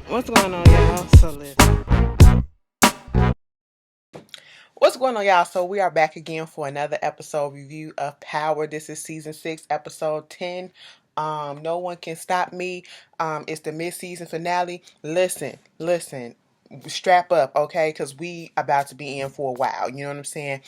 What's going on, y'all? So listen. What's going on, y'all? So we are back again for another episode review of Power. This is season 6, episode 10. No one can stop me. It's the mid-season finale. Listen. Strap up, okay? Because we about to be in for a while. You know what I'm saying?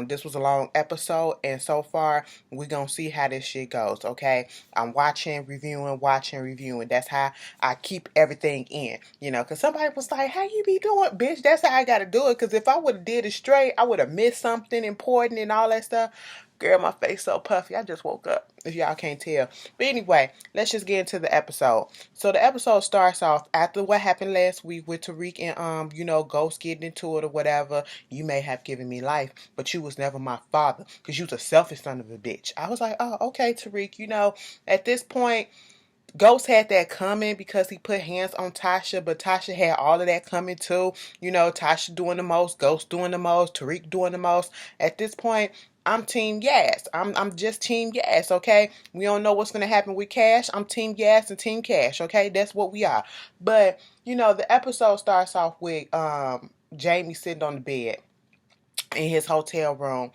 This was a long episode, and so far we're gonna see how this shit goes, okay? I'm watching, reviewing. That's how I keep everything in, because somebody was like, how you be doing, bitch? That's how I gotta do it, because if I would have did it straight, I would have missed something important and all that stuff. Girl, my face so puffy. I just woke up, if y'all can't tell. But anyway, let's just get into the episode. So the episode starts off after what happened last week with Tariq and Ghost getting into it or whatever. You may have given me life, but you was never my father, because you was a selfish son of a bitch. I was like, oh, okay, Tariq, at this point, Ghost had that coming because he put hands on Tasha, but Tasha had all of that coming too. Tasha doing the most, Ghost doing the most, Tariq doing the most. At this point, I'm Team Yas. I'm just Team Yas, okay? We don't know what's gonna happen with Cash. I'm Team Yas and Team Cash, okay? That's what we are. But the episode starts off with Jamie sitting on the bed in his hotel room,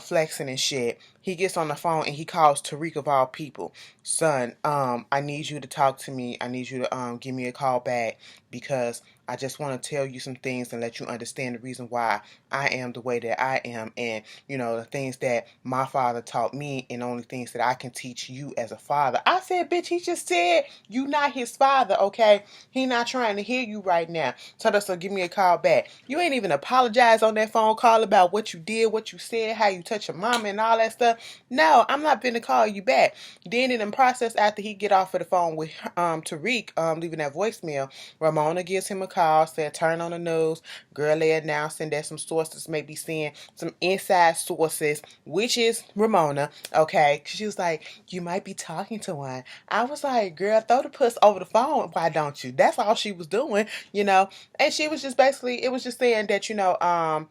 flexing and shit. He gets on the phone and he calls Tariq of all people. Son, I need you to talk to me. I need you to give me a call back because I just want to tell you some things and let you understand the reason why I am the way that I am, and the things that my father taught me and only things that I can teach you as a father. I said, bitch, he just said you not his father, okay? He not trying to hear you right now. So give me a call back. You ain't even apologize on that phone call about what you did, what you said, how you touch your mama and all that stuff. No, I'm not finna call you back. Then in the process, after he get off of the phone with Tariq, leaving that voicemail, Ramona gives him a call, said turn on the news. Girl, they announcing that some sources may be seeing some inside sources, which is Ramona. Okay, she was like, you might be talking to one. I was like, girl, throw the puss over the phone. Why don't you? That's all she was doing, And she was just basically, it was just saying that,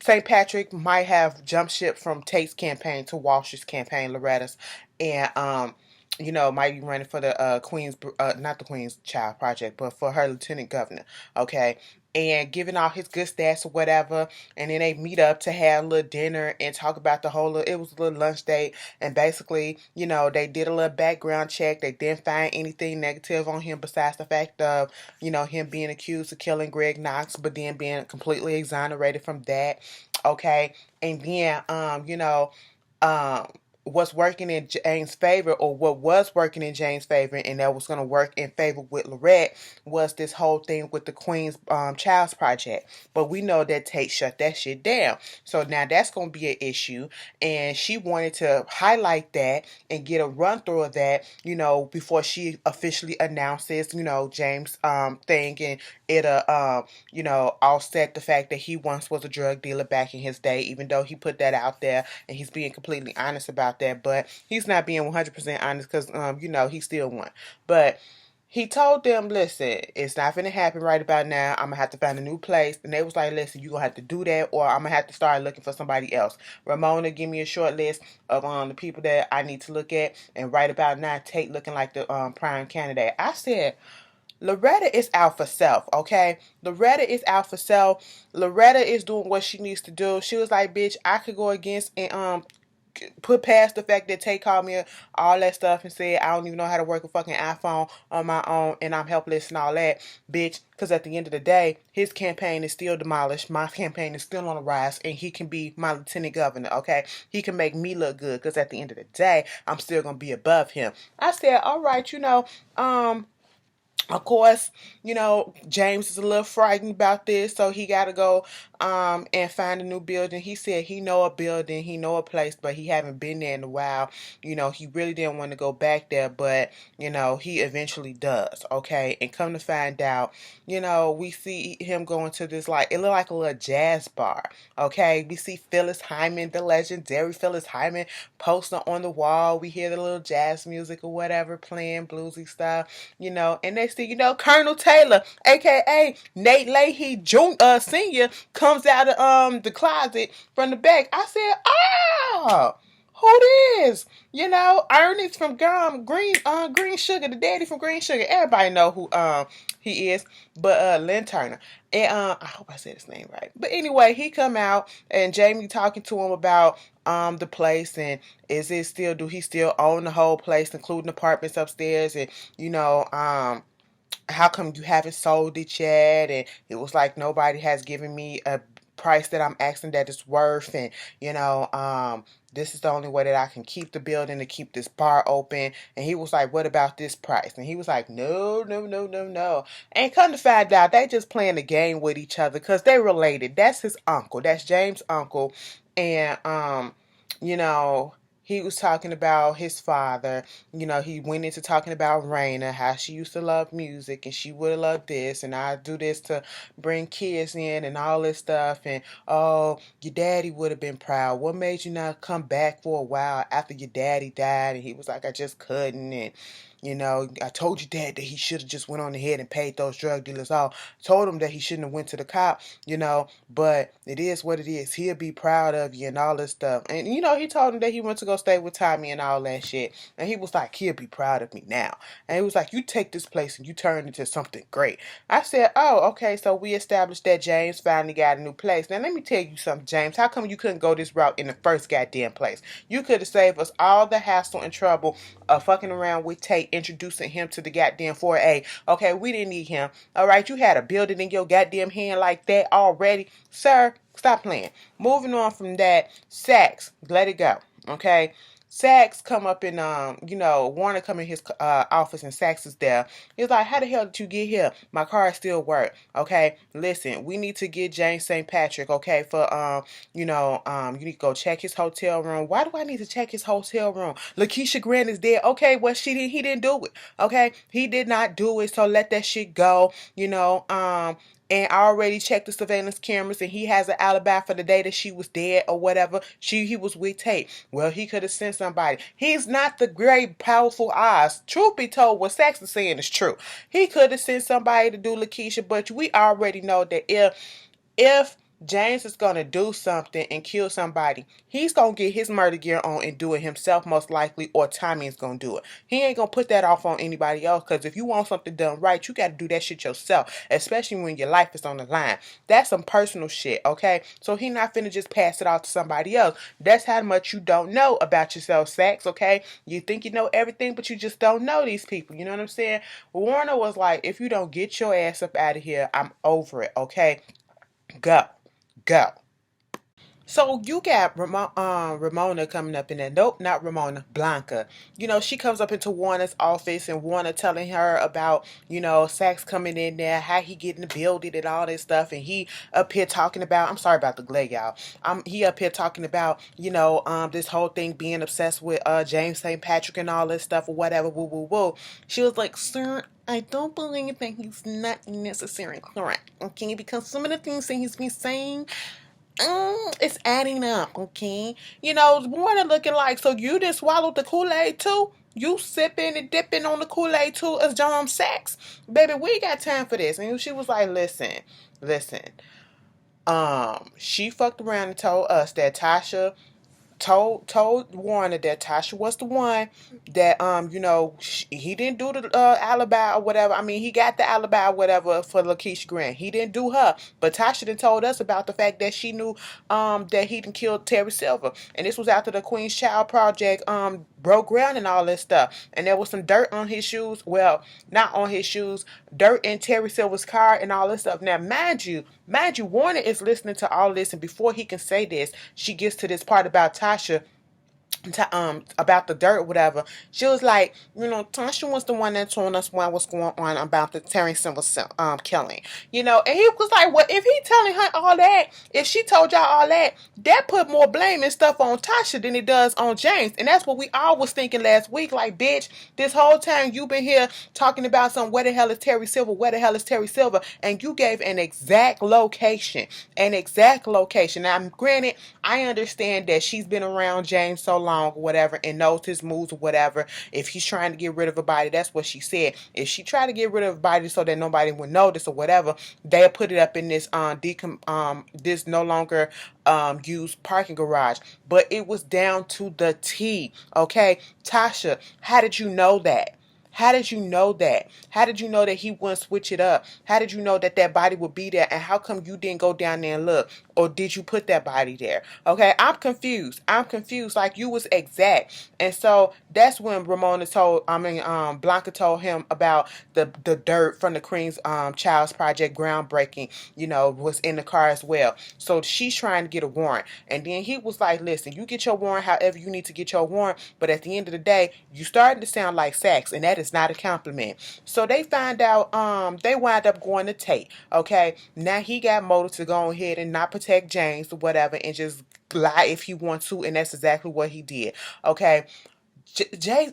St. Patrick might have jumped ship from Tate's campaign to Walsh's campaign, Loretta's, and might be running for the Queen's, not the Queen's Child Project, but for her lieutenant governor. Okay, and giving all his good stats or whatever, and then they meet up to have a little dinner and talk about the whole. It was a little lunch date, and basically, they did a little background check. They didn't find anything negative on him besides the fact of him being accused of killing Greg Knox, but then being completely exonerated from that. Okay, and then um what's working in Jane's favor, or what was working in Jane's favor, and that was going to work in favor with Lorette, was this whole thing with the Queen's Child's Project. But we know that Tate shut that shit down. So now that's going to be an issue. And she wanted to highlight that and get a run through of that, before she officially announces, James' thing, and it'll, offset the fact that he once was a drug dealer back in his day, even though he put that out there and he's being completely honest about that. But he's not being 100% honest because, he still won. But he told them, listen, it's not going to happen right about now. I'm going to have to find a new place. And they was like, listen, you're going to have to do that, or I'm going to have to start looking for somebody else. Ramona, give me a short list of the people that I need to look at. And right about now, Tate looking like the prime candidate. I said, Loretta is out for self, okay? Loretta is out for self. Loretta is doing what she needs to do. She was like, bitch, I could go against and put past the fact that Tay called me all that stuff and said I don't even know how to work a fucking iPhone on my own and I'm helpless and all that, bitch. Because at the end of the day, his campaign is still demolished. My campaign is still on the rise, and he can be my lieutenant governor, okay? He can make me look good because at the end of the day, I'm still going to be above him. I said, all right, of course, James is a little frightened about this, so he got to go and find a new building. He said he know a building, he know a place, but he haven't been there in a while. He really didn't want to go back there, but, he eventually does, okay? And come to find out, we see him going to this, like, it looked like a little jazz bar, okay? We see Phyllis Hyman, the legendary Phyllis Hyman, poster on the wall. We hear the little jazz music or whatever playing, bluesy stuff, and they see, Colonel Taylor, aka Nate Leahy Senior, comes out of the closet from the back. I said, oh, who this? Ernest from Green Sugar, the daddy from Green Sugar. Everybody know who he is, but Lynn Turner. And I hope I said his name right. But anyway, he come out and Jamie talking to him about the place, and do he still own the whole place, including apartments upstairs, and how come you haven't sold it yet? And it was like nobody has given me a price that I'm asking that it's worth, and this is the only way that I can keep the building, to keep this bar open. And he was like, what about this price? And he was like, no, no, no, no, no. And come to find out, they just playing a game with each other because they related. That's his uncle. That's James' uncle. And you know he was talking about his father. He went into talking about Raina, how she used to love music and she would have loved this, and I do this to bring kids in and all this stuff. And oh, your daddy would have been proud. What made you not come back for a while after your daddy died? And he was like, I just couldn't. And I told your dad that he should have just went on ahead and paid those drug dealers off. Told him that he shouldn't have went to the cop, but it is what it is. He'll be proud of you and all this stuff. And, he told him that he went to go stay with Tommy and all that shit. And he was like, he'll be proud of me now. And he was like, you take this place and you turn it into something great. I said, oh, okay, so we established that James finally got a new place. Now, let me tell you something, James. How come you couldn't go this route in the first goddamn place? You could have saved us all the hassle and trouble of fucking around with Tate, introducing him to the goddamn 4A. Okay, we didn't need him. All right, you had a building in your goddamn hand like that already. Sir, stop playing. Moving on from that, Sax, let it go. Okay. Sax come up in, Warner come in his office and Sax is there. He's like, how the hell did you get here? My car still work. Okay, listen, we need to get James St. Patrick, okay, for, you need to go check his hotel room. Why do I need to check his hotel room? Lakeisha Grant is dead. Okay, well, he didn't do it. Okay, he did not do it, so let that shit go, and I already checked the surveillance cameras, and he has an alibi for the day that she was dead or whatever. He was with Tate. Well, he could have sent somebody. He's not the great, powerful eyes. Truth be told, what Sax is saying is true. He could have sent somebody to do Lakeisha, but we already know that if James is going to do something and kill somebody, he's going to get his murder gear on and do it himself most likely, or Tommy is going to do it. He ain't going to put that off on anybody else, because if you want something done right, you got to do that shit yourself, especially when your life is on the line. That's some personal shit, okay? So he not finna just pass it off to somebody else. That's how much you don't know about yourself, Sax, okay? You think you know everything, but you just don't know these people, you know what I'm saying? Warner was like, if you don't get your ass up out of here, I'm over it, okay? Go. Go. So you got Ramona coming up in there. Nope, not Ramona. Blanca. She comes up into Warner's office, and Warner telling her about, Sax coming in there, how he getting the building and all this stuff. And he up here talking about, I'm sorry about the glare, y'all. He up here talking about, this whole thing being obsessed with James St. Patrick and all this stuff or whatever. Woo, woo, woo. She was like, sir, I don't believe that he's not necessarily correct, okay? Because some of the things that he's been saying, it's adding up, okay? Warner looking like, so you didn't swallow the Kool-Aid too? You sipping and dipping on the Kool-Aid too as John Sachs? Baby, we got time for this. And she was like, listen. She fucked around and told us that Tasha told Warner that Tasha was the one that he didn't do the alibi or whatever. I mean, he got the alibi or whatever for Lakeisha Grant. He didn't do her, but Tasha done told us about the fact that she knew that he didn't kill Terry Silver, and this was after the Queen's Child Project broke ground and all this stuff, and there was some dirt on his shoes. Well, not on his shoes, dirt in Terry Silver's car and all this stuff. Now, mind you, Warner is listening to all this, and before he can say this, she gets to this part about Tasha, about the dirt, whatever. She was like, Tasha was the one that told us what was going on about the Terry Silver killing, and he was like, well, if he telling her all that, if she told y'all all that put more blame and stuff on Tasha than it does on James. And that's what we all was thinking last week, like, bitch, this whole time you been here talking about where the hell is Terry Silver, and you gave an exact location. Now, granted, I understand that she's been around James so so long or whatever and knows his moves or whatever. If he's trying to get rid of a body, that's what she said. If she tried to get rid of a body so that nobody would notice or whatever, they'll put it up in this this no longer used parking garage. But it was down to the T. Okay, Tasha, how did you know that? How did you know that? How did you know that he wouldn't switch it up? How did you know that that body would be there? And how come you didn't go down there and look? Or did you put that body there? Okay, I'm confused. I'm confused. Like, you was exact. And so that's when Blanca told him about the dirt from the Queen's Child's Project groundbreaking, was in the car as well. So she's trying to get a warrant. And then he was like, listen, you get your warrant however you need to get your warrant. But at the end of the day, you starting to sound like Sax, and that is not a compliment. So they find out, they wind up going to Tate. Okay, now he got motive to go ahead and not protect James or whatever, and just lie if he wants to, and that's exactly what he did. Okay, Jay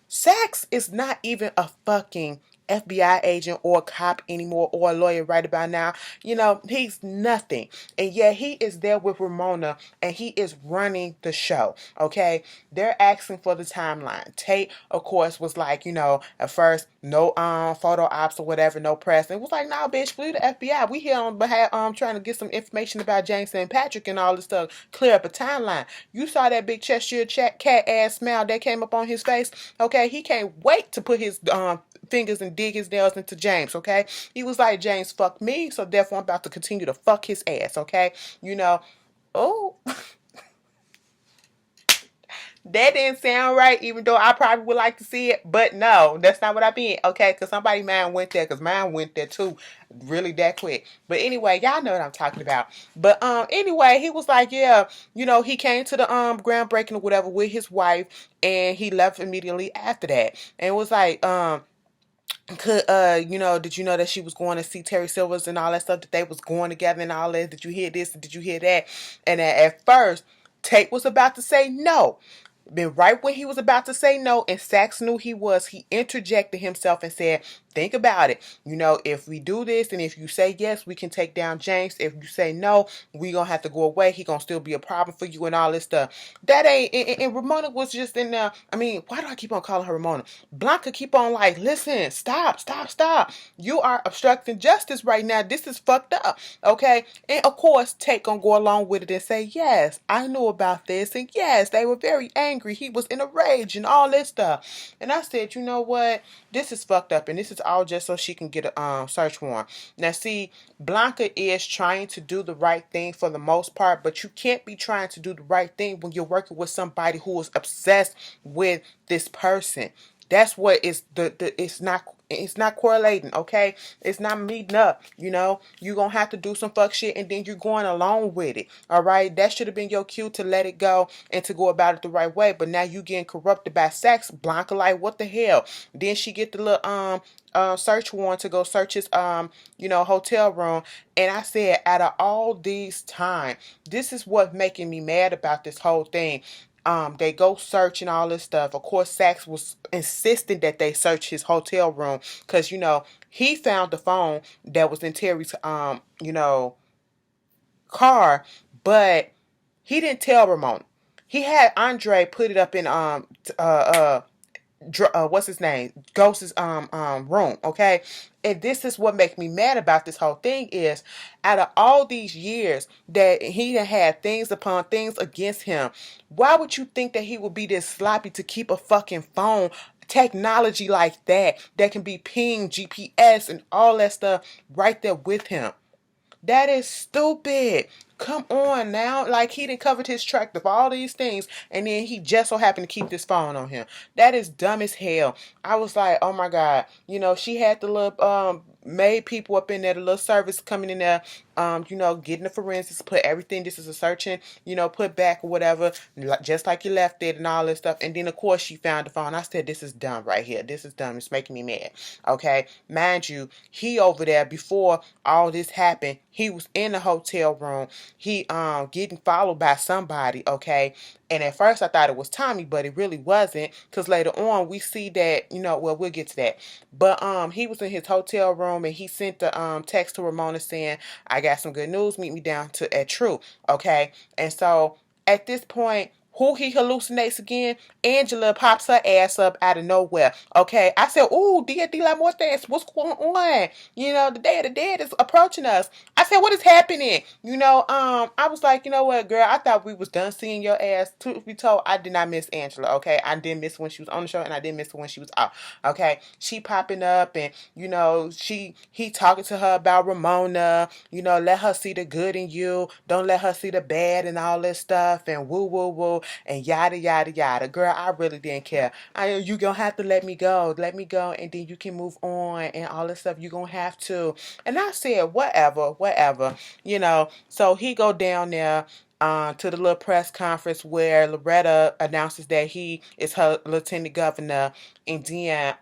Sax is not even a fucking FBI agent or a cop anymore, or a lawyer right about now. He's nothing. And yet he is there with Ramona and he is running the show. Okay. They're asking for the timeline. Tate, of course, was like, at first, no photo ops or whatever, no press. And it was like, nah, bitch, we the FBI. We here on behalf trying to get some information about James and Patrick and all this stuff. Clear up a timeline. You saw that big Cheshire cat ass smile that came up on his face. Okay, he can't wait to put his fingers and dig his nails into James. Okay, he was like, James fucked me, so therefore I'm about to continue to fuck his ass. Okay, oh. That didn't sound right, even though I probably would like to see it. But no, that's not what I mean, okay? Because somebody mind went there, because mine went there too, really that quick. But anyway, y'all know what I'm talking about. But anyway, he was like, yeah, he came to the groundbreaking or whatever with his wife, and he left immediately after that. And it was like, did you know that she was going to see Terry Silvers and all that stuff, that they was going together and all that? Did you hear this? Did you hear that? And at first, Tate was about to say no. Then right when he was about to say no, and Sax knew he interjected himself and said, think about it. If we do this and if you say yes, we can take down James. If you say no, we gonna have to go away. He gonna still be a problem for you and all this stuff. That ain't, and Ramona was just in there. I mean, why do I keep on calling her Ramona? Blanca keep on like, listen, stop. You are obstructing justice right now. This is fucked up. Okay. And of course, Tate gonna go along with it and say, yes, I knew about this. And yes, they were very angry. He was in a rage and all this stuff. And I said, you know what? This is fucked up. And this is all just so she can get a search warrant. Now, see, Blanca is trying to do the right thing for the most part, but you can't be trying to do the right thing when you're working with somebody who is obsessed with this person. That's what is it's not correlating, okay? It's not meeting up, You're gonna have to do some fuck shit and then you're going along with it. All right. That should have been your cue to let it go and to go about it the right way. But now you getting corrupted by sex. Blanca, like, what the hell? Then she get the little search warrant to go search his hotel room. And I said, out of all these time, this is what making me mad about this whole thing. They go search and all this stuff. Of course, Sax was insisting that they search his hotel room because, he found the phone that was in Terry's, car, but he didn't tell Ramona. He had Andre put it up in, what's his name? Ghost's room, okay? And this is what makes me mad about this whole thing is, out of all these years that he had things upon things against him, why would you think that he would be this sloppy to keep a fucking phone technology like that can be ping, GPS, and all that stuff right there with him? That is stupid. Come on now. Like, he done covered his track of all these things, and then he just so happened to keep this phone on him. That is dumb as hell. I was like, oh my God. She had the little maid people up in there, the little service coming in there, getting the forensics, put everything, this is a searching, put back or whatever, just like you left it and all this stuff. And then of course she found the phone. I said, this is dumb right here. This is dumb. It's making me mad. Okay. Mind you, he over there before all this happened, he was in the hotel room. He getting followed by somebody, okay? And at first I thought it was Tommy, but it really wasn't, because later on we see that, well, we'll get to that. But he was in his hotel room and he sent the text to Ramona saying, I got some good news, meet me down at True, okay? And so at this point, who he hallucinates again? Angela pops her ass up out of nowhere. Okay, I said, "Ooh, Dia de la Muerte, what's going on? The Day of the Dead is approaching us." I said, "What is happening?" I was like, "You know what, girl? I thought we was done seeing your ass." Truth be told, I did not miss Angela. Okay, I didn't miss when she was on the show, and I didn't miss when she was off. Okay, she popping up, and he talking to her about Ramona. Let her see the good in you. Don't let her see the bad and all this stuff, and woo woo woo and yada yada yada. Girl, I really didn't care. You gonna have to let me go, and then you can move on and all this stuff. You gonna have to. And I said, whatever, whatever. So he go down there. To the little press conference where Loretta announces that he is her lieutenant governor, and then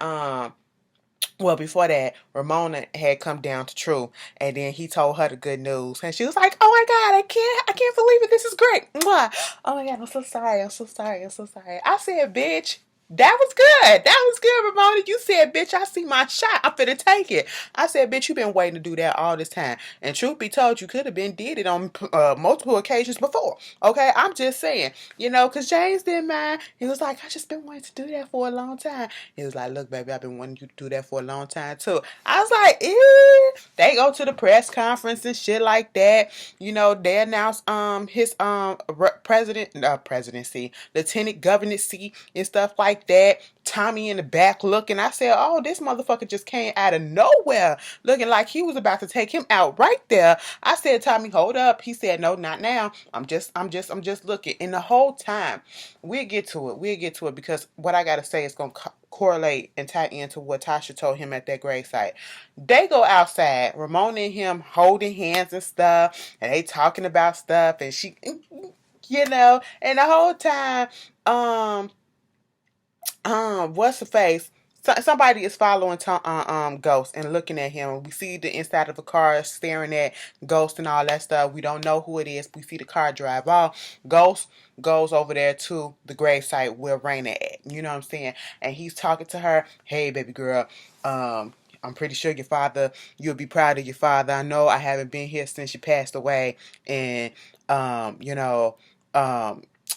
well, before that, Ramona had come down to True, and then he told her the good news, and she was like, "Oh my God, I can't believe it. This is great. Mwah. Oh my God, I'm so sorry. I'm so sorry. I'm so sorry." I said, "Bitch, that was good. That was good, Ramona. You said, bitch, I see my shot. I'm finna take it." I said, "Bitch, you been waiting to do that all this time." And truth be told, you could have been did it on multiple occasions before. Okay, I'm just saying, because James didn't mind. He was like, "I just been wanting to do that for a long time." He was like, "Look, baby, I've been wanting you to do that for a long time too." I was like, "Ew." They go to the press conference and shit like that. They announce his presidency, lieutenant governorcy and stuff like that. Tommy in the back looking. I said, "Oh, this motherfucker just came out of nowhere, looking like he was about to take him out right there." I said, "Tommy, hold up." He said, "No, not now. I'm just looking." And the whole time, we'll get to it. We'll get to it because what I gotta say is gonna correlate and tie into what Tasha told him at that gravesite. They go outside, Ramona and him holding hands and stuff, and they talking about stuff, and she, and the whole time, what's the face? Somebody is following Ghost and looking at him. We see the inside of a car staring at Ghost and all that stuff. We don't know who it is. We see the car drive off. Ghost goes over there to the gravesite where Raina at. You know what I'm saying? And he's talking to her. "Hey, baby girl, I'm pretty sure you'll be proud of your father. I know I haven't been here since you passed away, and I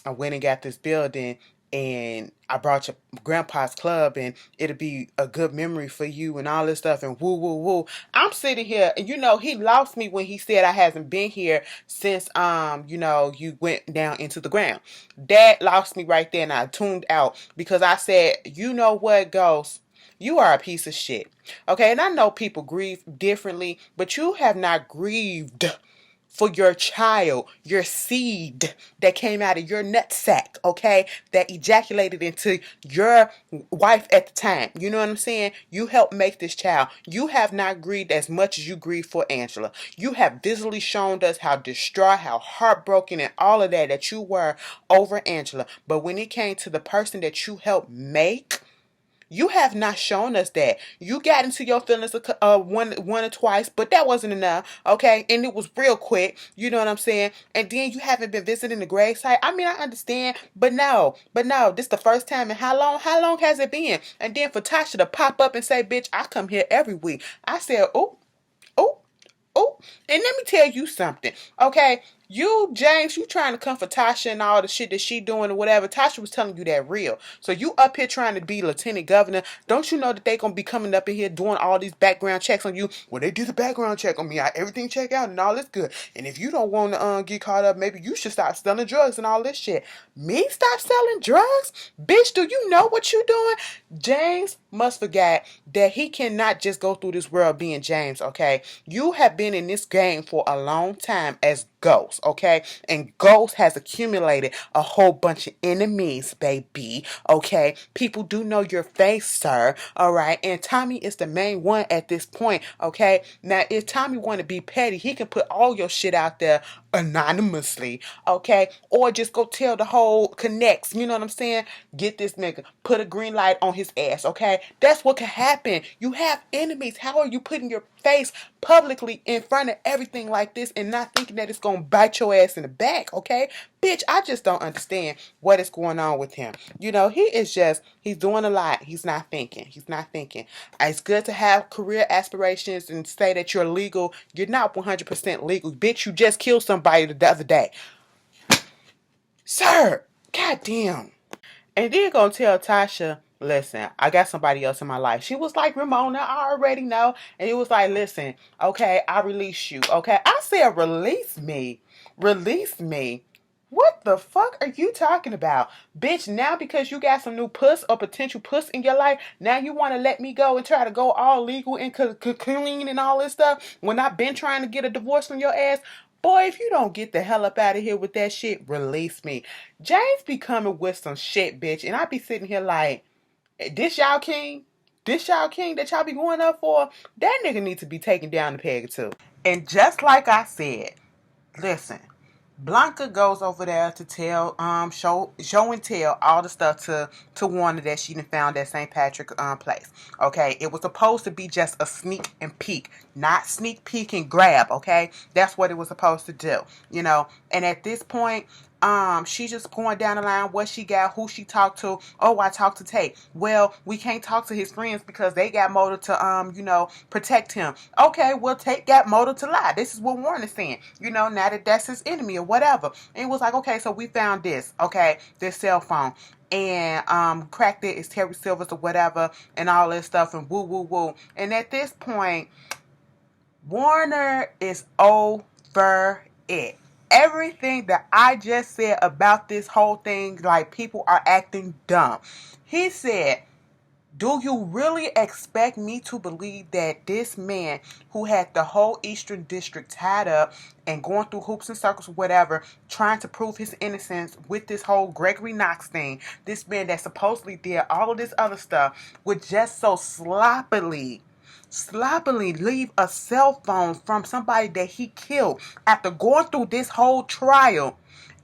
went and got this building, and I brought your grandpa's club, and it'll be a good memory for you and all this stuff," and woo woo woo. I'm sitting here, and he lost me when he said I hasn't been here since you went down into the ground. That lost me right there, and I tuned out because I said, "You know what, Ghost? You are a piece of shit." Okay, and I know people grieve differently, but you have not grieved for your child, your seed that came out of your nutsack, okay, that ejaculated into your wife at the time. You know what I'm saying? You helped make this child. You have not grieved as much as you grieved for Angela. You have visibly shown us how distraught, how heartbroken, and all of that you were over Angela. But when it came to the person that you helped make, you have not shown us that. You got into your feelings one or twice, but that wasn't enough, okay? And it was real quick, you know what I'm saying? And then you haven't been visiting the gravesite. I mean, I understand, but no, this the first time. And how long? How long has it been? And then for Tasha to pop up and say, "Bitch, I come here every week." I said, "Oh, oh." Oh, and let me tell you something, okay? You, James, you trying to comfort Tasha and all the shit that she doing or whatever. Tasha was telling you that real. So you up here trying to be lieutenant governor. Don't you know that they gonna be coming up in here doing all these background checks on you? Well, they did the background check on me. Everything check out and all this good. And if you don't want to get caught up, maybe you should stop selling drugs and all this shit. Me stop selling drugs? Bitch, do you know what you doing? James must forget that he cannot just go through this world being James, okay? You have been in this game for a long time as Ghost, okay? And Ghost has accumulated a whole bunch of enemies, baby, okay? People do know your face, sir, all right? And Tommy is the main one at this point, okay? Now, if Tommy want to be petty, he can put all your shit out there anonymously, okay? Or just go tell the whole connects, you know what I'm saying? Get this nigga, put a green light on his ass, okay? That's what can happen. You have enemies. How are you putting your face publicly in front of everything like this and not thinking that it's gonna bite your ass in the back, okay? Bitch, I just don't understand what is going on with him. He's doing a lot. He's not thinking. It's good to have career aspirations and say that you're legal. You're not 100% legal. Bitch, you just killed somebody the other day. Sir, God damn. And then gonna tell Tasha, listen, I got somebody else in my life. She was like, Ramona, I already know. And it was like, listen, okay, I release you. Okay. I said, release me. Release me. What the fuck are you talking about? Bitch, now because you got some new puss or potential puss in your life, now you want to let me go and try to go all legal and clean and all this stuff when I've been trying to get a divorce from your ass? Boy, if you don't get the hell up out of here with that shit, release me. James be coming with some shit, bitch. And I be sitting here like, this y'all king? This y'all king that y'all be going up for? That nigga needs to be taken down the peg too. And just like I said, listen, Blanca goes over there to tell, show and tell all the stuff to Warner that she done found at St. Patrick place. Okay, it was supposed to be just a sneak and peek, not sneak peek and grab. Okay, that's what it was supposed to do. You know, and at this point, she's just going down the line what she got, who she talked to. Oh, I talked to Tate. Well, we can't talk to his friends because they got motive to protect him. Okay, well, Tate got motive to lie. This is what Warner's saying. You know, now that that's his enemy or whatever. And it was like, okay, so we found this. Okay, this cell phone. And cracked it is Terry Silver's or whatever and all this stuff and woo woo woo. And at this point, Warner is over it. Everything that I just said about this whole thing, like people are acting dumb. He said, do you really expect me to believe that this man who had the whole Eastern District tied up and going through hoops and circles, whatever, trying to prove his innocence with this whole Gregory Knox thing, this man that supposedly did all of this other stuff, would just so sloppily leave a cell phone from somebody that he killed after going through this whole trial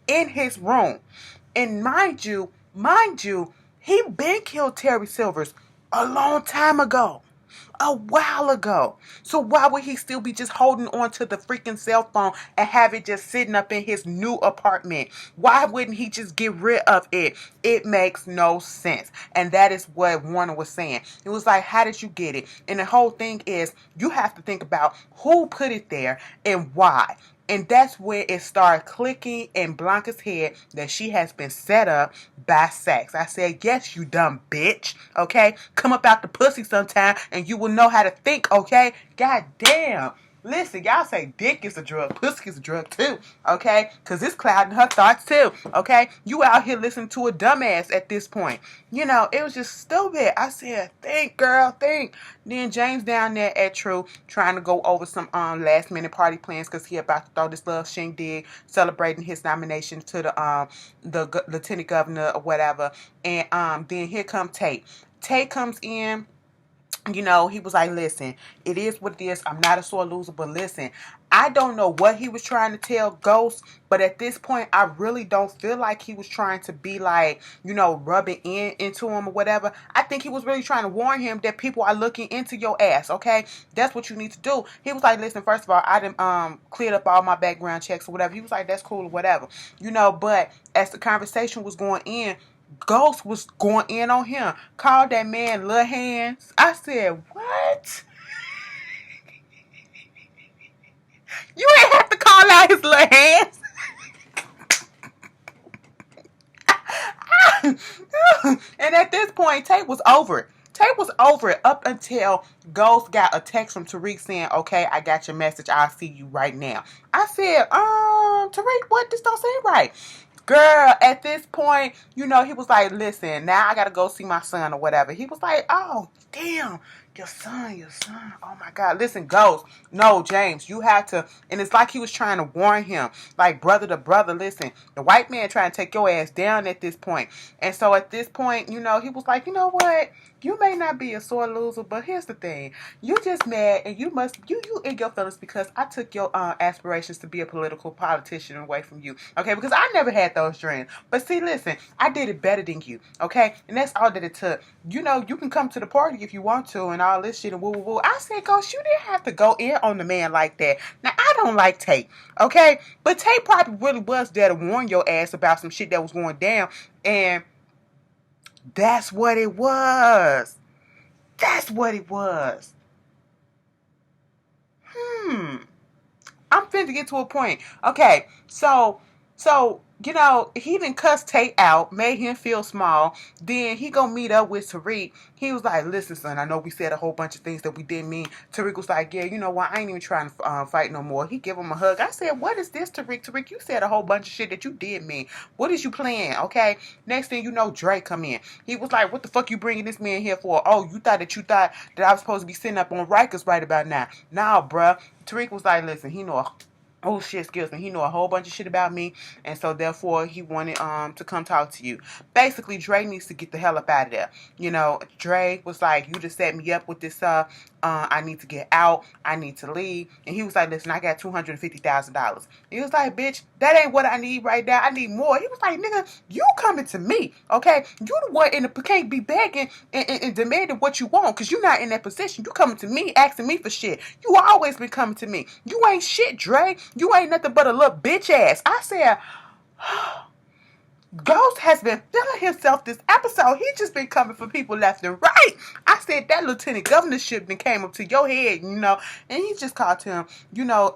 in his room? And mind you, he been killed Terry Silvers a long time ago. A while ago. So why would he still be just holding on to the freaking cell phone and have it just sitting up in his new apartment? Why wouldn't he just get rid of it? It makes no sense. And that is what Warner was saying. It was like, how did you get it? And the whole thing is, you have to think about who put it there and why. And that's where it started clicking in Blanca's head that she has been set up by sex. I said, yes, you dumb bitch. Okay? Come up out the pussy sometime and you will know how to think, okay? God damn. Listen, y'all say dick is a drug, pussy is a drug too, okay? Because it's clouding her thoughts too, okay? You out here listening to a dumbass at this point. You know, it was just stupid. I said, think, girl, think. Then James down there at True trying to go over some last minute party plans because he about to throw this little shindig celebrating his nomination to the lieutenant governor or whatever. And then here comes Tate. Tate comes in. You know, he was like, listen, it is what it is. I'm not a sore loser, but listen, I don't know what he was trying to tell Ghost, but at this point, I really don't feel like he was trying to be like, rubbing into him or whatever. I think he was really trying to warn him that people are looking into your ass, okay? That's what you need to do. He was like, listen, first of all, I done cleared up all my background checks or whatever. He was like, that's cool or whatever. But as the conversation was going in, Ghost was going in on him. Called that man Lil Hands. I said, what? You ain't have to call out his little hands. And at this point, Tate was over it. Tate was over it up until Ghost got a text from Tariq saying, okay, I got your message. I'll see you right now. I said, Tariq, what? This don't seem right. Girl, at this point, he was like, listen, now I got to go see my son or whatever. He was like, oh, damn, your son. Oh, my God. Listen, Ghost. No, James, you have to. And it's like he was trying to warn him, like brother to brother. Listen, the white man trying to take your ass down at this point. And so at this point, he was like, you know what? You may not be a sore loser, but here's the thing. You just mad and you in your feelings because I took your aspirations to be a politician away from you. Okay, because I never had those dreams. But see, listen, I did it better than you. Okay, and that's all that it took. You can come to the party if you want to and all this shit and woo woo woo. I said, Ghost, you didn't have to go in on the man like that. Now, I don't like Tate. Okay, but Tate probably really was there to warn your ass about some shit that was going down. And that's what it was. That's what it was. I'm finna get to a point. Okay, so he didn't cuss Tate out, made him feel small. Then he gonna meet up with Tariq. He was like, listen, son, I know we said a whole bunch of things that we didn't mean. Tariq was like, yeah, you know what? I ain't even trying to fight no more. He give him a hug. I said, what is this, Tariq? Tariq, you said a whole bunch of shit that you did mean. What is you playing, okay? Next thing you know, Dre come in. He was like, what the fuck you bringing this man here for? Oh, you thought that I was supposed to be sitting up on Rikers right about now. Nah, bruh. Tariq was like, listen, he know oh shit, excuse me. He knew a whole bunch of shit about me, and so therefore he wanted to come talk to you. Basically, Dre needs to get the hell up out of there. Dre was like, you just set me up with this I need to get out, I need to leave. And he was like, listen, I got $250,000. He was like, bitch, that ain't what I need right now. I need more. He was like, nigga, you coming to me, okay? You the one can't be begging and demanding what you want, because you're not in that position. You coming to me, asking me for shit. You always been coming to me. You ain't shit, Dre. You ain't nothing but a little bitch ass. I said, Ghost has been feeling himself this episode. He just been coming for people left and right. I said that lieutenant governorship then came up to your head, and he just called him,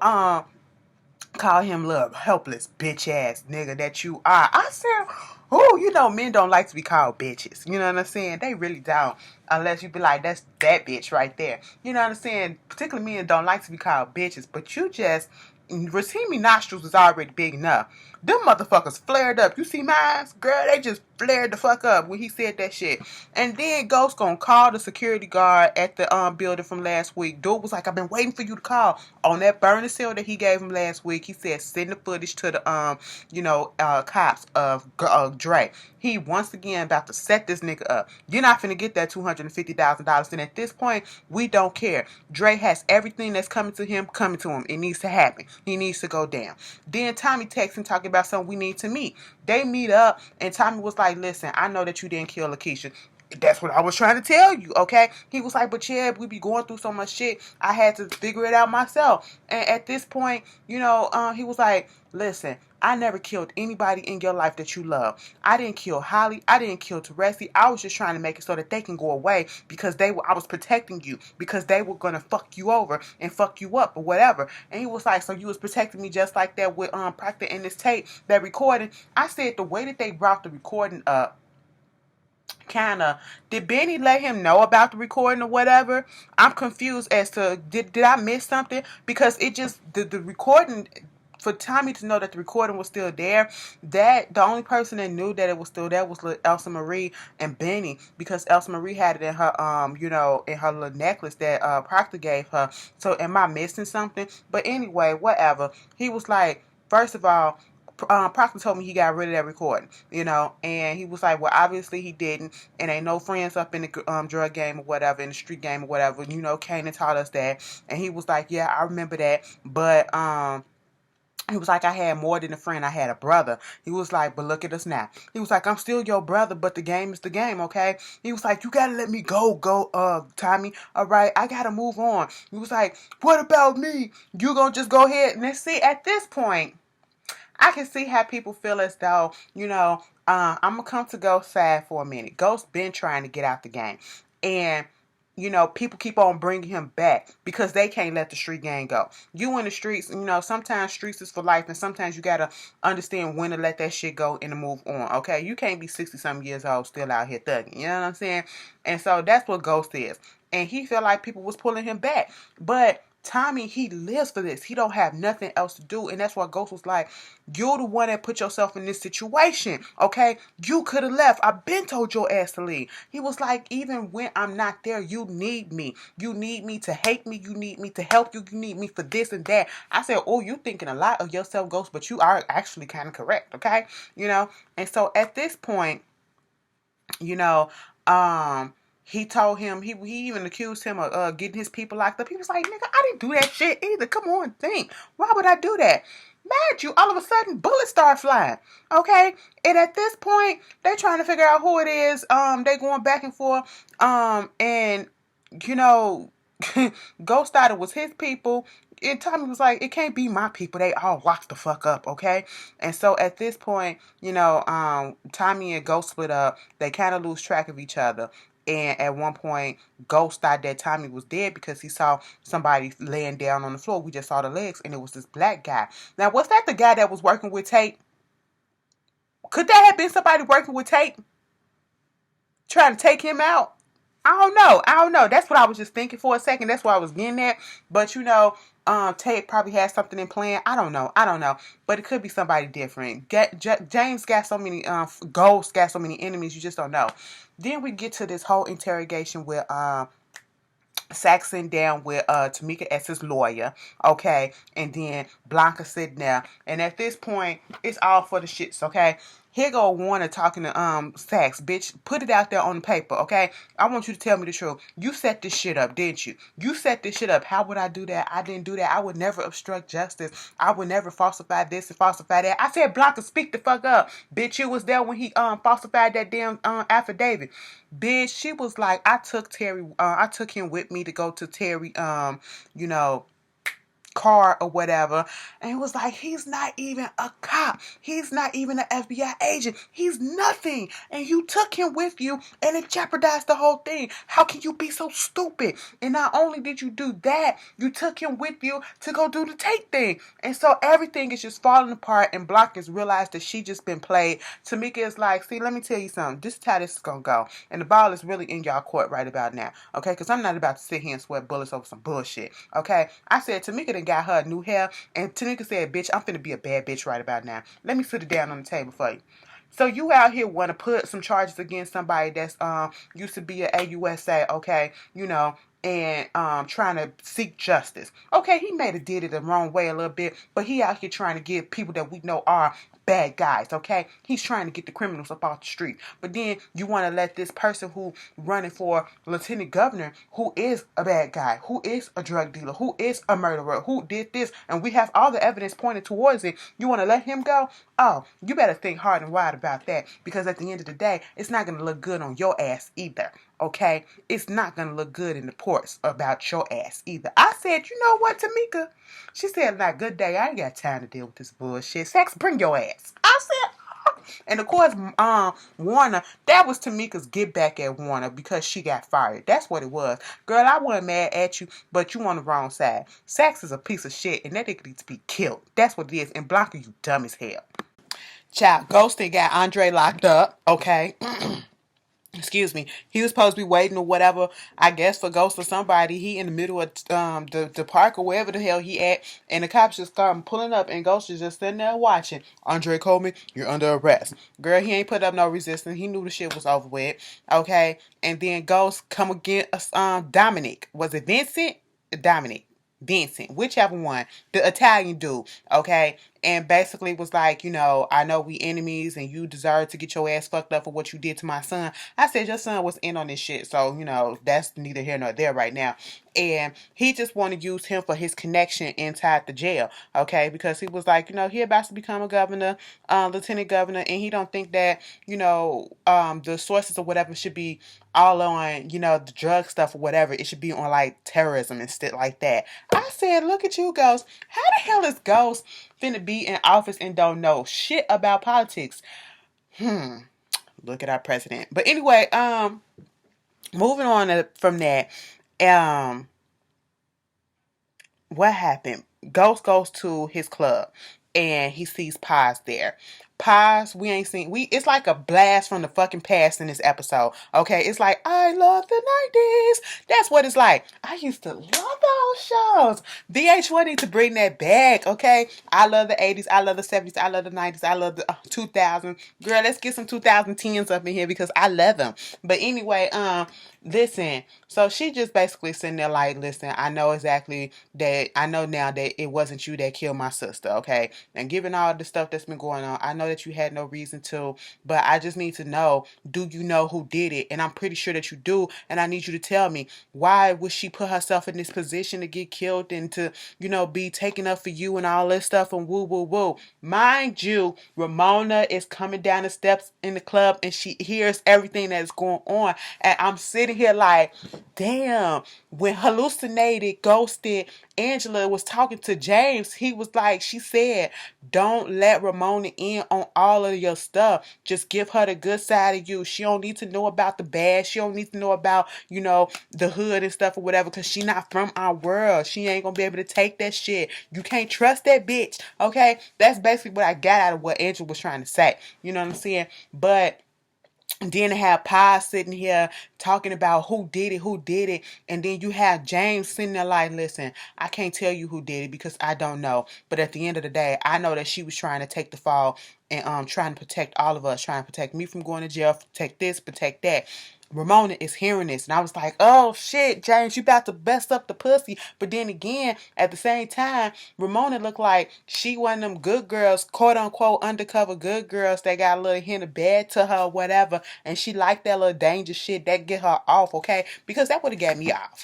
call him little helpless bitch ass nigga that you are. I said, oh, men don't like to be called bitches. You know what I'm saying? They really don't. Unless you be like, that's that bitch right there. You know what I'm saying? Particularly men don't like to be called bitches. But you just, Rotimi nostrils was already big enough. Them motherfuckers flared up. You see mine? Girl, they just flared the fuck up when he said that shit. And then Ghost gonna call the security guard at the building from last week. Dude was like, I've been waiting for you to call. On that burner sale that he gave him last week, he said send the footage to the cops of Dre. He once again about to set this nigga up. You're not finna get that $250,000. And at this point, we don't care. Dre has everything that's coming to him. It needs to happen. He needs to go down. Then Tommy texts him talking about something we need to meet. They meet up, and Tommy was like, listen, I know that you didn't kill Lakeisha. That's what I was trying to tell you, okay? He was like, but yeah, we be going through so much shit. I had to figure it out myself. And at this point, he was like, listen, I never killed anybody in your life that you love. I didn't kill Holly. I didn't kill Teresi. I was just trying to make it so that they can go away because I was protecting you because they were going to fuck you over and fuck you up or whatever. And he was like, so you was protecting me just like that with Proctor and this tape, that recording. I said the way that they brought the recording up, did Benny let him know about the recording or whatever? I'm confused as to did I miss something? Because it just the recording, for Tommy to know that the recording was still there, that the only person that knew that it was still there was Elsa Marie and Benny, because Elsa Marie had it in her in her little necklace that Proctor gave her. So am I missing something? But anyway, whatever. He was like, first of all, Proctor told me he got rid of that recording, and he was like, well, obviously he didn't, and ain't no friends up in the drug game or whatever, in the street game or whatever, Kanan taught us that, and he was like, yeah, I remember that, but, he was like, I had more than a friend. I had a brother. He was like, but look at us now. He was like, I'm still your brother, but the game is the game, okay? He was like, you gotta let me go, Tommy. All right, I gotta move on. He was like, what about me? You gonna just go ahead and see, at this point, I can see how people feel as though, I'm going to come to Ghost's side for a minute. Ghost been trying to get out the game. And, people keep on bringing him back because they can't let the street gang go. You in the streets, sometimes streets is for life, and sometimes you got to understand when to let that shit go and to move on, okay? You can't be 60-something years old still out here thugging, you know what I'm saying? And so that's what Ghost is. And he felt like people was pulling him back. But Tommy, he lives for this. He don't have nothing else to do. And that's why Ghost was like, you're the one that put yourself in this situation, okay? You could have left. I've been told your ass to leave. He was like, even when I'm not there, you need me. You need me to hate me. You need me to help you. You need me for this and that. I said, oh, you thinking a lot of yourself, Ghost, but you are actually kind of correct, okay? And so at this point, he told him, he even accused him of getting his people locked up. He was like, nigga, I didn't do that shit either. Come on, think. Why would I do that? Mad you, all of a sudden, bullets start flying. Okay? And at this point, they trying to figure out who it is. They going back and forth. And, Ghost thought it was his people. And Tommy was like, it can't be my people. They all locked the fuck up, okay? And so at this point, Tommy and Ghost split up. They kind of lose track of each other. And at one point, Ghost thought that Tommy was dead because he saw somebody laying down on the floor. We just saw the legs, and it was this black guy. Now, was that the guy that was working with Tate? Could that have been somebody working with Tate, trying to take him out? I don't know. I don't know. That's what I was just thinking for a second. That's why I was getting at. But Tate probably has something in plan. I don't know. I don't know. But it could be somebody different. James got so many Ghosts got so many enemies. You just don't know. Then we get to this whole interrogation with Saxon down with Tamika as his lawyer, okay, and then Blanca sitting there, and at this point, it's all for the shits, okay. Here go Warner talking to Sax, bitch. Put it out there on the paper, okay? I want you to tell me the truth. You set this shit up, didn't you? You set this shit up. How would I do that? I didn't do that. I would never obstruct justice. I would never falsify this and falsify that. I said, Blanca, speak the fuck up, bitch. You was there when he falsified that damn affidavit, bitch. She was like, I took him with me to go to Terry, you know, car or whatever, and it was like, he's not even a cop, he's not even an FBI agent, he's nothing, and you took him with you, and it jeopardized the whole thing. How can you be so stupid? And not only did you do that, you took him with you to go do the Tate thing, and so everything is just falling apart, and Blanca has realized that she just been played. Tamika is like, see, let me tell you something, this is how this is gonna go, and the ball is really in y'all court right about now, okay, because I'm not about to sit here and sweat bullets over some bullshit, okay. I said, Tamika done got her new hair, and Tanika said, bitch, I'm finna be a bad bitch right about now. Let me sit it down on the table for you. So you out here want to put some charges against somebody that's used to be a AUSA, okay, and trying to seek justice. Okay, he may have did it the wrong way a little bit, but he out here trying to get people that we know are bad guys, okay? He's trying to get the criminals up off the street. But then you want to let this person who running for lieutenant governor, who is a bad guy, who is a drug dealer, who is a murderer, who did this, and we have all the evidence pointed towards it, you want to let him go? Oh, you better think hard and wide about that, because at the end of the day, it's not going to look good on your ass either. Okay, it's not gonna look good in the ports about your ass either. I said, you know what, Tamika? She said, "Not good day. I ain't got time to deal with this bullshit. Sax, bring your ass." I said, oh. And of course, Warner. That was Tamika's get back at Warner because she got fired. That's what it was, girl. I wasn't mad at you, but you on the wrong side. Sax is a piece of shit, and that nigga needs to be killed. That's what it is. And Blanca, you dumb as hell. Child, Ghosty got Andre locked up. Okay. Excuse me. He was supposed to be waiting or whatever, I guess, for Ghost or somebody. He in the middle of the park or wherever the hell he at, and the cops just start pulling up, and Ghost is just sitting there watching. Andre Coleman, you're under arrest. Girl, he ain't put up no resistance. He knew the shit was over with. Okay, and then Ghost come against Dominic. Was it Vincent? Dominic. Vincent, whichever one, the Italian dude, okay, and basically was like, I know we enemies and you deserve to get your ass fucked up for what you did to my son. I said, your son was in on this shit, so, that's neither here nor there right now. And he just want to use him for his connection inside the jail, okay, because he was like, he about to become a governor, lieutenant governor, and he don't think that, the sources or whatever should be all on, the drug stuff or whatever. It should be on, like, terrorism and shit like that. I said, look at you, Ghost. How the hell is Ghost finna be in office and don't know shit about politics? Look at our president. But anyway, moving on from that, what happened? Ghost goes to his club and he sees Paz there. Paz, we ain't seen it's like a blast from the fucking past in this episode. Okay, it's like, I love the 90s. That's what it's like. I used to love those shows. VH1 need to bring that back. Okay, I love the 80s, I love the 70s, I love the 90s, I love the 2000s. Girl, let's get some 2010s up in here because I love them. But anyway, listen, so she just basically sitting there like, listen, I know now that it wasn't you that killed my sister, okay? And given all the stuff that's been going on, I know that you had no reason to, but I just need to know, do you know who did it? And I'm pretty sure that you do, and I need you to tell me, why would she put herself in this position to get killed and to, be taken up for you and all this stuff and woo, woo, woo. Mind you, Ramona is coming down the steps in the club and she hears everything that is going on, and I'm sitting sitting here like, damn, when hallucinated, ghosted Angela was talking to James, he was like, she said, don't let Ramona in on all of your stuff. Just give her the good side of you. She don't need to know about the bad. She don't need to know about, the hood and stuff or whatever, because she not from our world. She ain't gonna be able to take that shit. You can't trust that bitch. Okay? That's basically what I got out of what Angela was trying to say. You know what I'm saying? But then to have Pie sitting here talking about who did it, and then you have James sitting there like, listen, I can't tell you who did it because I don't know. But at the end of the day, I know that she was trying to take the fall and trying to protect all of us, trying to protect me from going to jail, protect this, protect that. Ramona is hearing this, and I was like, oh shit, James, you about to bust up the pussy. But then again, at the same time, Ramona looked like she one of them good girls, quote unquote undercover good girls that got a little hint of bad to her, whatever, and she liked that little danger shit that get her off, okay? Because that would have got me off,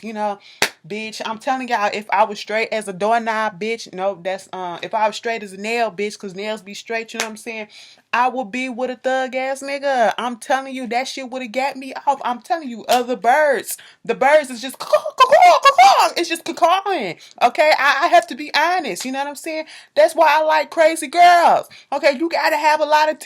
bitch. I'm telling y'all, if I was straight as a doorknob, bitch, no, that's if I was straight as a nail, bitch, because nails be straight, you know what I'm saying? I would be with a thug ass nigga. I'm telling you, that shit would have got me off. I'm telling you, other birds. The birds is just it's just cawing. Okay, I have to be honest. You know what I'm saying? That's why I like crazy girls. Okay, you gotta have a lot of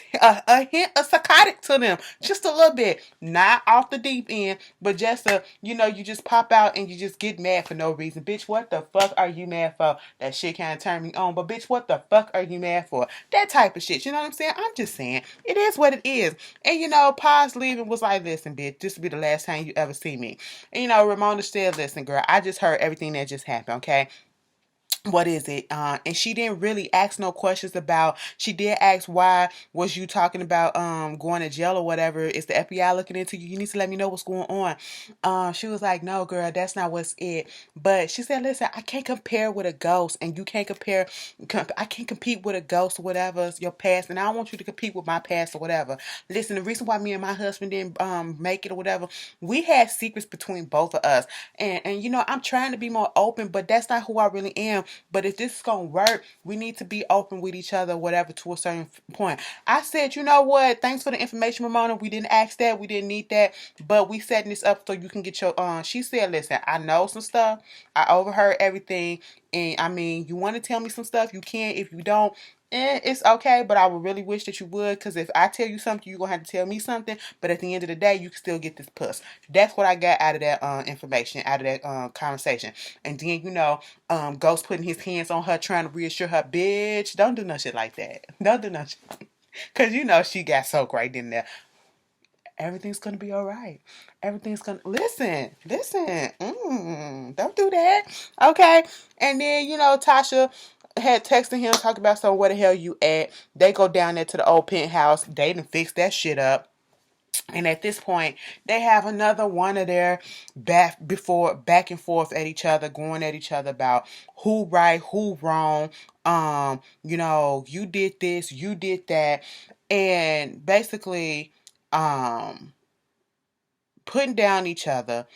a hint of psychotic to them, just a little bit, not off the deep end, but just you just pop out and you just get mad for no reason. Bitch, what the fuck are you mad for? That shit kind of turned me on, but bitch, what the fuck are you mad for? That type of shit. You know what I'm saying? I'm just saying, it is what it is. And Pa's leaving was like, listen, bitch, this will be the last time you ever see me. And Ramona said, listen, girl, I just heard everything that just happened, okay? What is it? And she didn't really ask no questions about. She did ask, why was you talking about going to jail or whatever? Is the FBI looking into you? You need to let me know what's going on. She was like, no, girl, that's not what's it. But she said, listen, I can't compare with a ghost, and you can't compare. I can't compete with a ghost or whatever's your past, and I don't want you to compete with my past or whatever. Listen, the reason why me and my husband didn't make it or whatever, we had secrets between both of us, and I'm trying to be more open, but that's not who I really am. But if this is going to work, we need to be open with each other, whatever, to a certain point. I said, you know what? Thanks for the information, Ramona. We didn't ask that. We didn't need that. But we setting this up so you can get your, she said, listen, I know some stuff. I overheard everything. And I mean, you want to tell me some stuff? You can. If you don't, it's okay, but I would really wish that you would, because if I tell you something, you're going to have to tell me something, but at the end of the day, you can still get this puss. That's what I got out of that information, out of that conversation. And then, Ghost putting his hands on her, trying to reassure her, bitch, don't do no shit like that. Don't do no shit. Because, she got so great in there. Everything's going to be all right. Everything's going to... Listen. Don't do that. Okay? And then, Tasha had texted him, talking about, so where the hell you at? They go down there to the old penthouse. They done fix that shit up. And at this point, they have another one of their back and forth at each other, going at each other about who right, who wrong. You did this, you did that. And basically, putting down each other.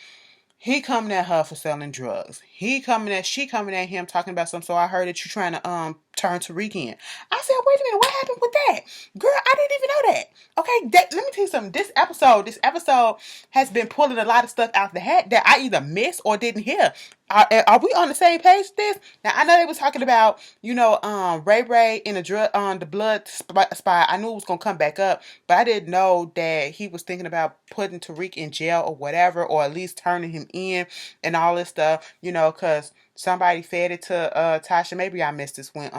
He coming at her for selling drugs. She coming at him talking about something. So I heard that you're trying to turn Tariq in. I said, wait a minute, what happened with that? Girl, I didn't even know that. Okay, let me tell you something. This episode has been pulling a lot of stuff out the hat that I either missed or didn't hear. Are we on the same page with this? Now I know they was talking about, Ray in the drug the blood spot. I knew it was gonna come back up, but I didn't know that he was thinking about putting Tariq in jail or whatever, or at least turning him in and all this stuff, because somebody fed it to Tasha. Maybe I missed this when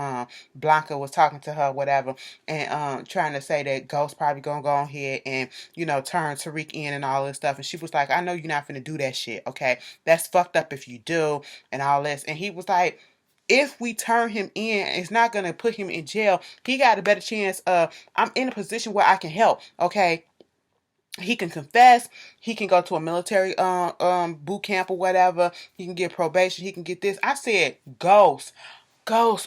Blanca was talking to her, whatever, and trying to say that Ghost probably gonna go ahead and turn Tariq in and all this stuff. And she was like, I know you're not gonna do that shit, okay? That's fucked up if you do and all this. And he was like, if we turn him in, it's not gonna put him in jail. He got a better chance of, I'm in a position where I can help, okay? He can confess. He can go to a military boot camp or whatever. He can get probation. He can get this. I said, Ghost,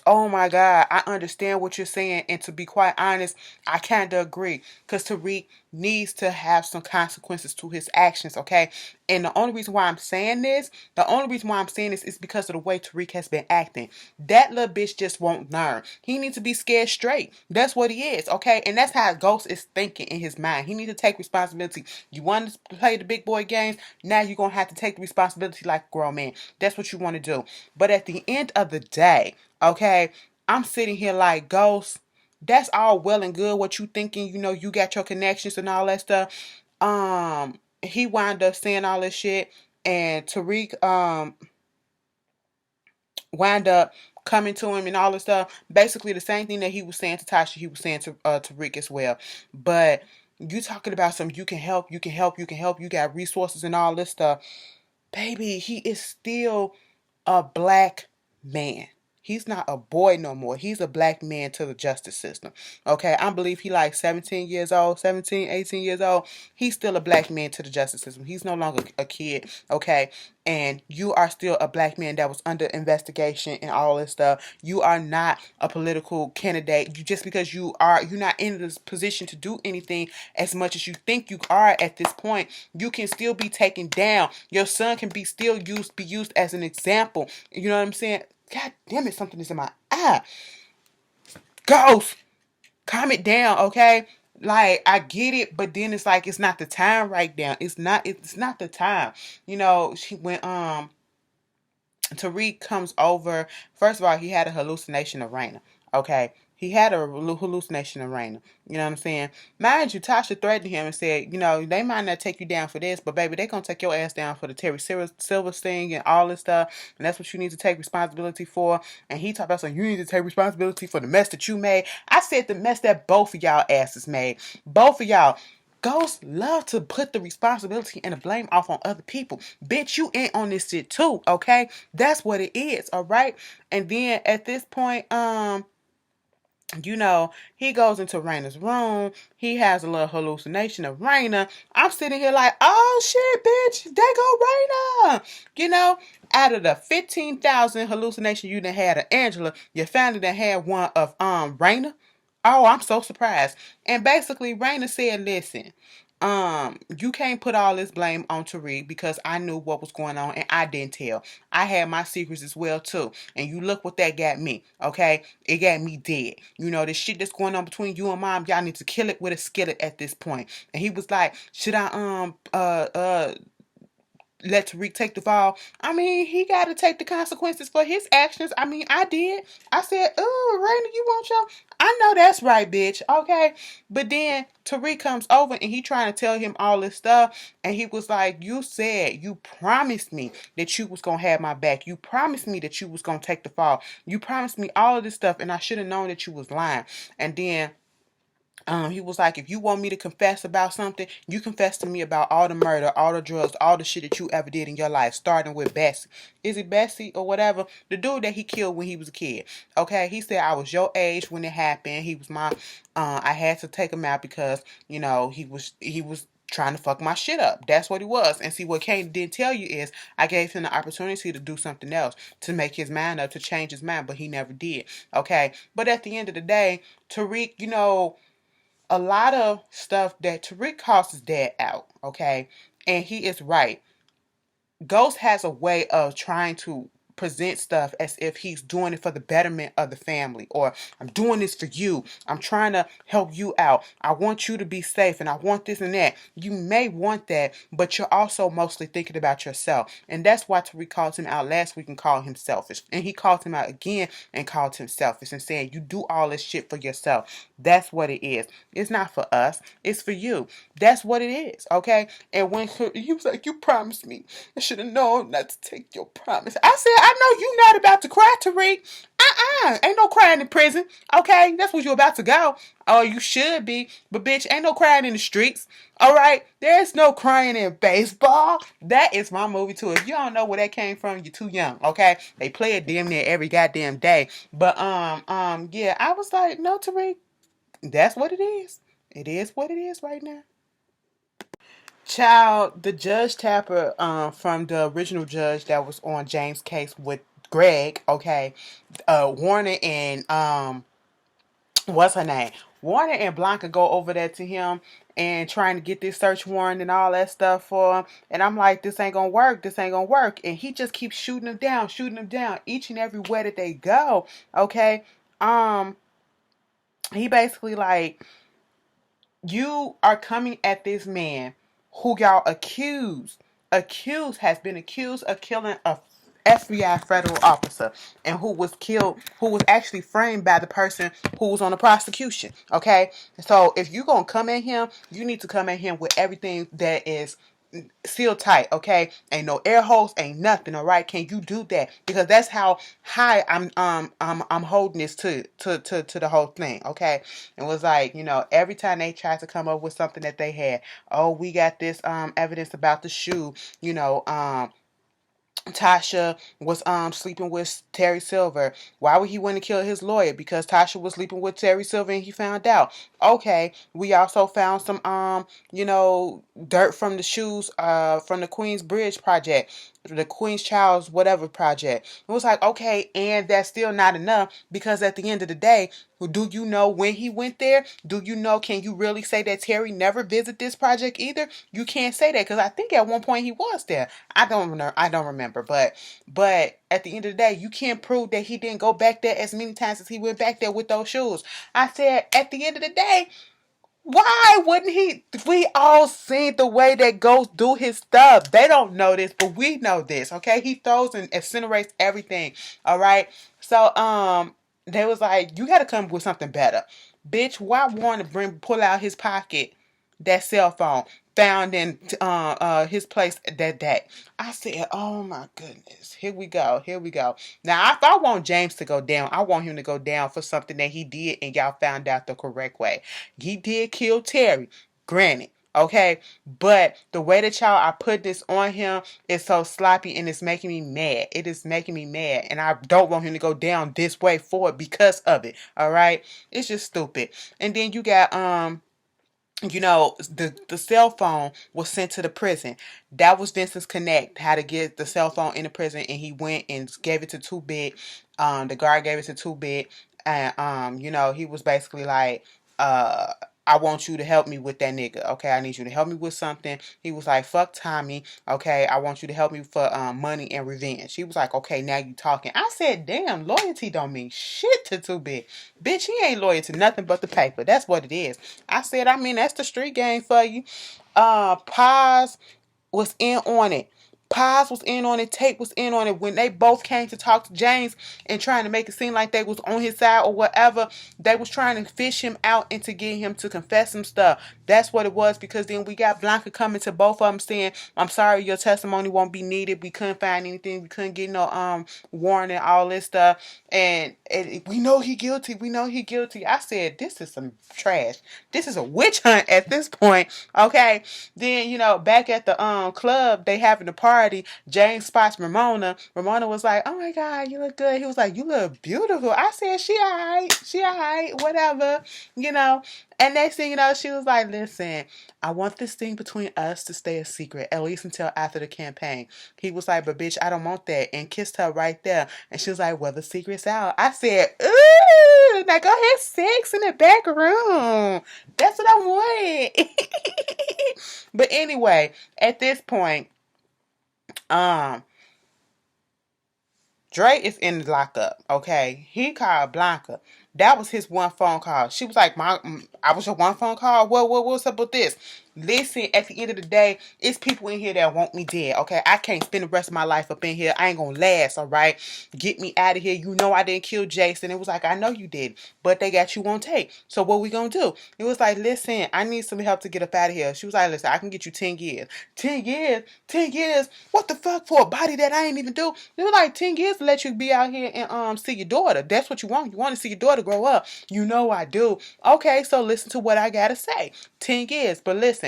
oh my God, I understand what you're saying. And to be quite honest, I kind of agree. Because Tariq needs to have some consequences to his actions, okay? And the only reason why I'm saying this, is because of the way Tariq has been acting. That little bitch just won't learn. He needs to be scared straight. That's what he is, okay? And that's how Ghost is thinking in his mind. He needs to take responsibility. You want to play the big boy games? Now you're going to have to take the responsibility like a grown man. That's what you want to do. But at the end of the day, okay, I'm sitting here like, Ghost, that's all well and good what you thinking, you got your connections and all that stuff. He wound up saying all this shit, and Tariq wound up coming to him and all this stuff. Basically the same thing that he was saying to Tasha, he was saying to Tariq as well. But you talking about some you can help, you got resources and all this stuff. Baby, he is still a black man. He's not a boy no more. He's a black man to the justice system. Okay, I believe he like 17 years old, 17, 18 years old. He's still a black man to the justice system. He's no longer a kid. Okay, and you are still a black man that was under investigation and all this stuff. You are not a political candidate. You just because you're not in this position to do anything as much as you think you are at this point. You can still be taken down. Your son can be used as an example. You know what I'm saying? God damn it, something is in my eye. Ghost, calm it down, okay? Like, I get it, but then it's like it's not the time right now. It's not the time. When Tariq comes over, first of all, he had a hallucination of Raina. Okay. He had a hallucination of Raina. You know what I'm saying? Mind you, Tasha threatened him and said, they might not take you down for this, but baby, they gonna take your ass down for the Terry Silver thing and all this stuff. And that's what you need to take responsibility for. And he talked about saying, you need to take responsibility for the mess that you made. I said the mess that both of y'all asses made. Both of y'all. Ghosts love to put the responsibility and the blame off on other people. Bitch, you ain't on this shit too, okay? That's what it is, all right? And then at this point, he goes into Raina's room. He has a little hallucination of Raina. I'm sitting here like, oh shit, bitch, there go Raina. Out of the 15,000 hallucinations you done had of Angela, you finally done had one of Raina. Oh, I'm so surprised. And basically, Raina said, listen, you can't put all this blame on Tariq because I knew what was going on and I didn't tell. I had my secrets as well too. And you look what that got me, okay? It got me dead. The shit that's going on between you and mom, y'all need to kill it with a skillet at this point. And he was like, should I let Tariq take the fall? I mean, he got to take the consequences for his actions. I mean, I did. I said, oh, Raina, you want your... I know that's right, bitch. Okay. But then Tariq comes over and he trying to tell him all this stuff. And he was like, you promised me that you was going to have my back. You promised me that you was going to take the fall. You promised me all of this stuff. And I should have known that you was lying. And then he was like, if you want me to confess about something, you confess to me about all the murder, all the drugs, all the shit that you ever did in your life, starting with Bessie. Is it Bessie or whatever? The dude that he killed when he was a kid. Okay, he said, I was your age when it happened. He was I had to take him out because, he was trying to fuck my shit up. That's what he was. And see, what Kane didn't tell you is I gave him the opportunity to do something else, to make his mind up, to change his mind, but he never did. Okay, but at the end of the day, Tariq, a lot of stuff that Tariq calls his dad out, okay? And he is right. Ghost has a way of trying to present stuff as if he's doing it for the betterment of the family, or I'm doing this for you. I'm trying to help you out. I want you to be safe and I want this and that. You may want that, but you're also mostly thinking about yourself. And that's why Tariq called him out last week and called him selfish. And he called him out again and called him selfish and saying, you do all this shit for yourself. That's what it is. It's not for us. It's for you. That's what it is, okay? And when he was like, you promised me. I should have known not to take your promise. I said, I know you not about to cry, Tariq. Ain't no crying in prison. Okay? That's where you're about to go. Oh, you should be. But bitch, ain't no crying in the streets. Alright? There's no crying in baseball. That is my movie too. If you don't know where that came from, you're too young. Okay? They play it damn near every goddamn day. But yeah, I was like, no, Tariq. That's what it is. It is what it is right now. Child, the Judge Tapper from the original judge that was on James' case with Greg, okay, Warner and what's her name? Warner and Blanca go over there to him and trying to get this search warrant and all that stuff for him. And I'm like, this ain't gonna work. This ain't gonna work. And he just keeps shooting them down each and everywhere that they go. Okay. He basically like, you are coming at this man who y'all has been accused of killing a FBI federal officer, and who was killed, who was actually framed by the person who was on the prosecution. Okay, so if you're gonna come at him, you need to come at him with everything that is seal tight, okay? Ain't no air holes, ain't nothing, all right? Can you do that? Because that's how high I'm holding this to the whole thing, okay? It was like, every time they tried to come up with something that they had, oh, we got this evidence about the shoe, Tasha was sleeping with Terry Silver. Why would he want to kill his lawyer? Because Tasha was sleeping with Terry Silver and he found out. Okay, we also found some dirt from the shoes from the Queens Bridge project, the Queens Child's whatever project. It was like, okay, and that's still not enough, because at the end of the day, do you know when he went there? Do you know, can you really say that Terry never visited this project either? You can't say that, because I think at one point he was there. I don't know. I don't remember. But at the end of the day, you can't prove that he didn't go back there as many times as he went back there with those shoes. I said, at the end of the day, why wouldn't he? We all seen the way that Ghost do his stuff. They don't know this, but we know this, okay? He throws and incinerates everything, all right? So, they was like, you gotta come with something better. Bitch, why Warner pull out his pocket that cell phone found in his place that day? I said, oh my goodness, here we go. Now, if I want James to go down, I want him to go down for something that he did and y'all found out the correct way. He did kill Terry, granted. Okay, but the way that y'all are putting this on him is so sloppy, and it's making me mad. It is making me mad, and I don't want him to go down this way forward because of it. All right, it's just stupid. And then you got the cell phone was sent to the prison. That was Vincent's connect, how to get the cell phone in the prison, and he went and gave it to Two Bit. The guard gave it to Two Bit, and he was basically like, I want you to help me with that nigga. Okay, I need you to help me with something. He was like, fuck Tommy. Okay, I want you to help me for money and revenge. He was like, okay, now you talking. I said, damn, loyalty don't mean shit to Two Bit. Bitch, he ain't loyal to nothing but the paper. That's what it is. I said, that's the street game for you. Paz was in on it. Paz was in on it. Tate was in on it. When they both came to talk to James and trying to make it seem like they was on his side or whatever, they was trying to fish him out and to get him to confess some stuff. That's what it was, because then we got Blanca coming to both of them saying, I'm sorry, your testimony won't be needed. We couldn't find anything. We couldn't get no warrant and all this stuff. And we know he guilty. We know he guilty. I said, this is some trash. This is a witch hunt at this point. Okay. Then, back at the club, they having a party. James spots Ramona. Ramona was like, oh my God, you look good. He was like, you look beautiful. I said, she alright, whatever, And next thing you know, she was like, listen, I want this thing between us to stay a secret, at least until after the campaign. He was like, but bitch, I don't want that. And kissed her right there. And she was like, well, the secret's out. I said, ooh, now go ahead, sex in the back room. That's what I wanted. But anyway, at this point, Dre is in the lockup, okay? He called Blanca. That was his one phone call. She was like, I was your one phone call? What's up with this? Listen, at the end of the day, it's people in here that want me dead, okay? I can't spend the rest of my life up in here. I ain't gonna last, all right? Get me out of here. You know I didn't kill Jason. It was like, I know you did, but they got you on tape. So what we gonna do? It was like, listen, I need some help to get up out of here. She was like, listen, I can get you 10 years. 10 years? 10 years? What the fuck for a body that I ain't even do? It was like 10 years to let you be out here and see your daughter. That's what you want. You want to see your daughter grow up. You know I do. Okay, so listen to what I gotta say. 10 years. But listen,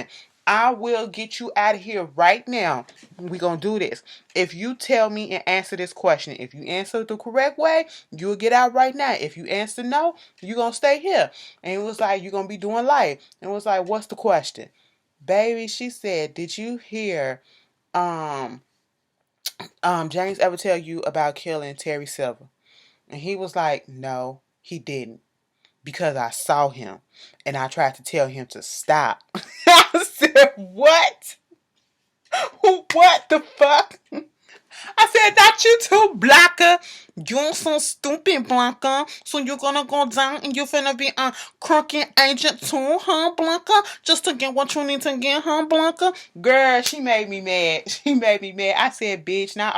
I will get you out of here right now. We're going to do this. If you tell me and answer this question, if you answer the correct way, you'll get out right now. If you answer no, you're going to stay here. And it was like, you're going to be doing life. And it was like, what's the question? Baby, she said, did you hear James ever tell you about killing Terry Silver? And he was like, no, he didn't. because I saw him and I tried to tell him to stop. I said, what? What the fuck? I said, not you too, Blanca. You're so stupid, Blanca. So you're gonna go down and you're finna be a crooked agent too, huh, Blanca? Just to get what you need to get, huh, Blanca? Girl, she made me mad. She made me mad. I said, bitch, not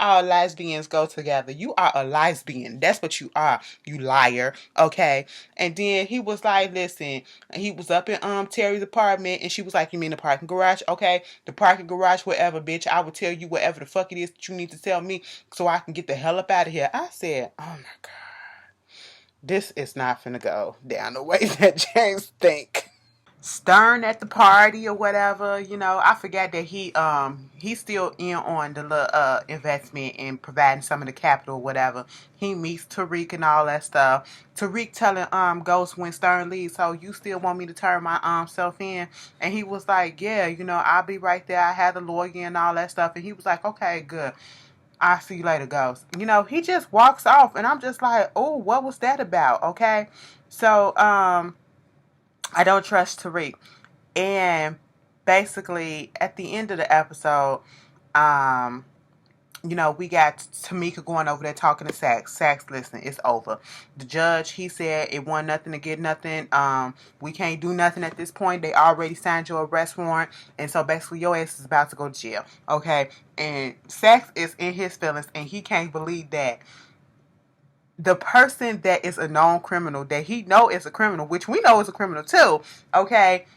all lesbians go together. You are a lesbian. That's what you are, you liar. Okay. And then he was like, listen, he was up in Terry's apartment and she was like, you mean the parking garage? Okay. The parking garage, whatever, bitch. I will tell you whatever the fuck it is that you need to tell me so I can get the hell up out of here. I said, oh my God. This is not finna go down the way that James think. Stern at the party or whatever, I forgot that he's still in on the little investment and providing some of the capital or whatever. He meets Tariq and all that stuff. Tariq telling Ghost when Stern leaves, so you still want me to turn my self in? And he was like, yeah, I'll be right there. I had a lawyer and all that stuff. And he was like, okay, good. I'll see you later, Ghost. He just walks off and I'm just like, oh, what was that about? Okay. So I don't trust Tariq. And basically, at the end of the episode, we got Tamika going over there talking to Sax. Sax, listen, it's over. The judge, he said it wasn't nothing to get nothing. We can't do nothing at this point. They already signed your arrest warrant. And so basically your ass is about to go to jail. Okay? And Sax is in his feelings and he can't believe that the person that is a known criminal, that he know is a criminal, which we know is a criminal too, okay,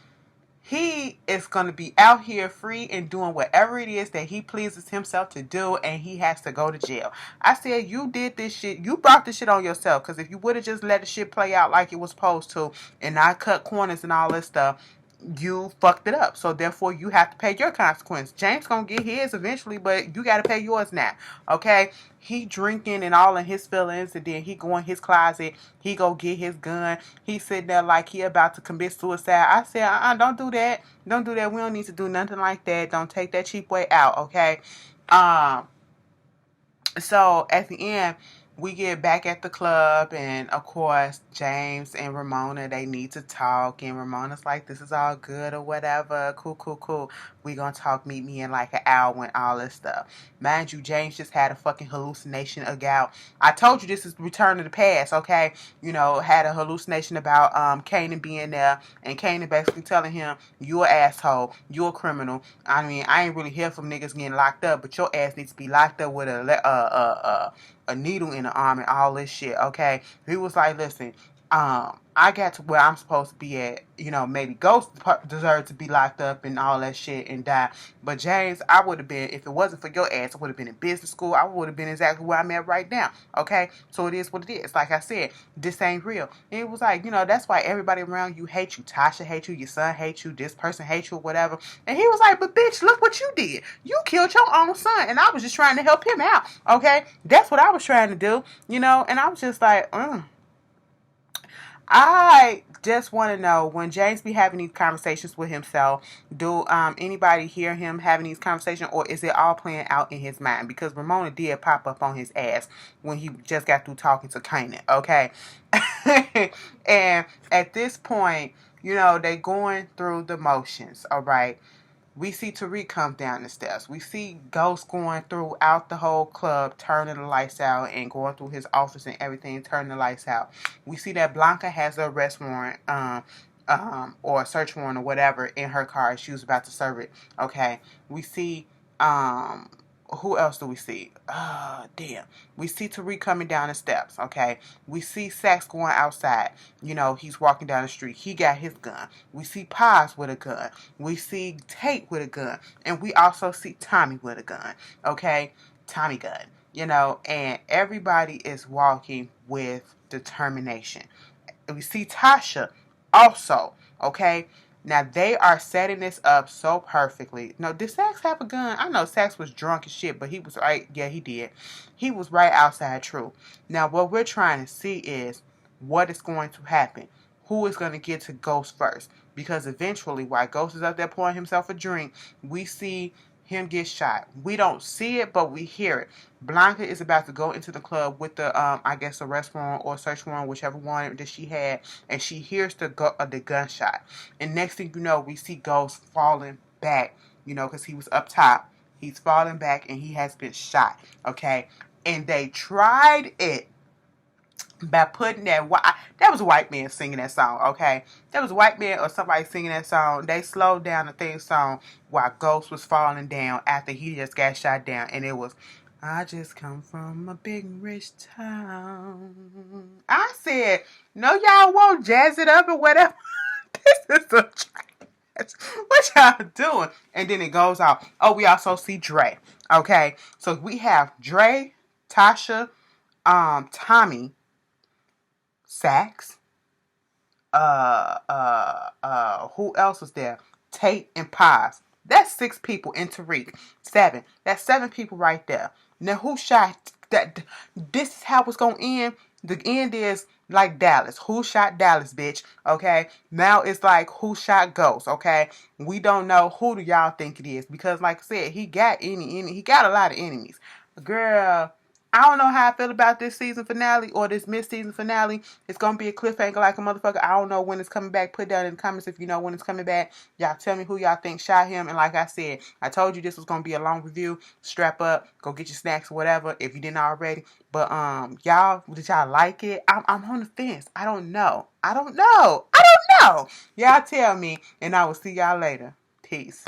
he is going to be out here free and doing whatever it is that he pleases himself to do, and he has to go to jail. I said, you did this shit. You brought this shit on yourself, because if you would have just let the shit play out like it was supposed to and not cut corners and all this stuff, you fucked it up. So therefore you have to pay your consequence. James gonna get his eventually, but you gotta pay yours now. Okay? He drinking and all in his feelings, and then he go in his closet, he go get his gun, he sitting there like he about to commit suicide. I said, don't do that. Don't do that. We don't need to do nothing like that. Don't take that cheap way out, okay? So at the end, we get back at the club, and of course James and Ramona, they need to talk, and Ramona's like, this is all good or whatever, cool, we gonna talk, meet me in like an hour and all this stuff. Mind you, James just had a fucking hallucination about, I told you this is Return to the Past, okay? Had a hallucination about Kanan being there, and Kanan basically telling him, you an asshole, you a criminal. I mean, I ain't really here for niggas getting locked up, but your ass needs to be locked up with a needle in the arm and all this shit, okay? He was like, listen, I got to where I'm supposed to be at. Maybe Ghost deserved to be locked up and all that shit and die. But James, I would have been, if it wasn't for your ass, I would have been in business school. I would have been exactly where I'm at right now, okay? So it is what it is. Like I said, this ain't real. And it was like, that's why everybody around you hates you. Tasha hates you. Your son hates you. This person hates you, whatever. And he was like, but bitch, look what you did. You killed your own son. And I was just trying to help him out, okay? That's what I was trying to do, and I was just like, I just want to know, when James be having these conversations with himself, do anybody hear him having these conversations, or is it all playing out in his mind? Because Ramona did pop up on his ass when he just got through talking to Kanan, okay? And at this point, they going through the motions, all right? We see Tariq come down the steps. We see Ghost going throughout the whole club, turning the lights out, and going through his office and everything, turning the lights out. We see that Blanca has an arrest warrant, or a search warrant or whatever in her car. She was about to serve it. Okay. We see, who else do we see? Damn. We see Tariq coming down the steps, okay? We see Sax going outside. He's walking down the street. He got his gun. We see Paz with a gun. We see Tate with a gun. And we also see Tommy with a gun, okay? Tommy gun, and everybody is walking with determination. We see Tasha also, okay? Now, they are setting this up so perfectly. No, did Sax have a gun? I know Sax was drunk as shit, but he was right. Yeah, he did. He was right outside true. Now, what we're trying to see is what is going to happen. Who is going to get to Ghost first? Because eventually, while Ghost is up there pouring himself a drink, we see him get shot. We don't see it, but we hear it. Blanca is about to go into the club with the I guess arrest warrant or search warrant, whichever one that she had, and she hears the gunshot. And next thing you know, we see Ghost falling back, because he was up top. He's falling back and he has been shot. Okay, and they tried it by putting that was a white man singing that song, okay? That was a white man or somebody singing that song. They slowed down the theme song while Ghost was falling down after he just got shot down, and it was, I just come from a big rich town. I said, no, y'all won't jazz it up or whatever. This is a trash. What y'all doing? And then it goes out. Oh, we also see Dre. Okay, so we have Dre, Tasha, Tommy, Sax, who else was there? Tate and Paz. That's 6 people. And Tariq. 7. That's 7 people right there. Now who shot that? This is how it's gonna end. The end is like Dallas. Who shot Dallas, bitch? Okay. Now it's like who shot Ghost? Okay. We don't know. Who do y'all think it is? Because like I said, he got he got a lot of enemies. Girl, I don't know how I feel about this season finale or this mid-season finale. It's going to be a cliffhanger like a motherfucker. I don't know when it's coming back. Put down in the comments if you know when it's coming back. Y'all tell me who y'all think shot him. And like I said, I told you this was going to be a long review. Strap up. Go get your snacks or whatever if you didn't already. But y'all, did y'all like it? I'm on the fence. I don't know. Y'all tell me. And I will see y'all later. Peace.